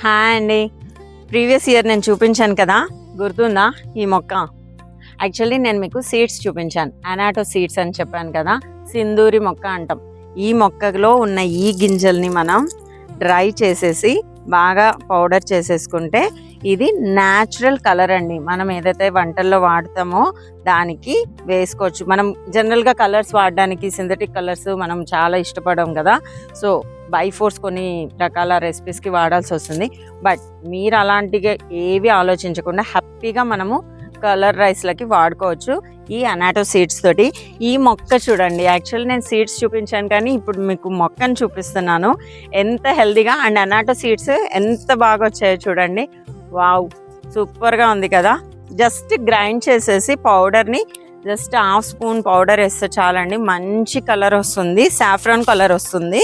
Hi అండి. Previous year నేను చూపించాను కదా, గుర్తుందా ఈ మొక్క? యాక్చువల్లీ నేను మీకు సీడ్స్ చూపించాను, అనాటో సీడ్స్ అని చెప్పాను కదా, సింధూరి మొక్క అంటాం. ఈ మొక్కలో ఉన్న ఈ గింజల్ని మనం డ్రై చేసేసి బాగా పౌడర్ చేసేసుకుంటే ఇది న్యాచురల్ కలర్ అండి. మనం ఏదైతే వంటల్లో వాడతామో దానికి వేసుకోవచ్చు. మనం జనరల్గా కలర్స్ వాడడానికి సింథటిక్ కలర్స్ మనం చాలా ఇష్టపడం కదా, సో బై ఫోర్స్ కొన్ని రకాల రెసిపీస్కి వాడాల్సి వస్తుంది. బట్ మీరు అలాంటిగా ఏవి ఆలోచించకుండా హ్యాపీగా మనము కలర్ రైస్లకి వాడుకోవచ్చు ఈ అనాటో సీడ్స్ తోటి. ఈ మొక్క చూడండి, యాక్చువల్లీ నేను సీడ్స్ చూపించాను కానీ ఇప్పుడు మీకు మొక్కను చూపిస్తున్నాను. ఎంత హెల్దీగా అండ్ అనాటో సీడ్స్ ఎంత బాగా వచ్చాయో చూడండి. వావ్, సూపర్గా ఉంది కదా. జస్ట్ గ్రైండ్ చేసేసి పౌడర్ని జస్ట్ హాఫ్ స్పూన్ పౌడర్ వేస్తే చాలండి, మంచి కలర్ వస్తుంది, సాఫ్రాన్ కలర్ వస్తుంది.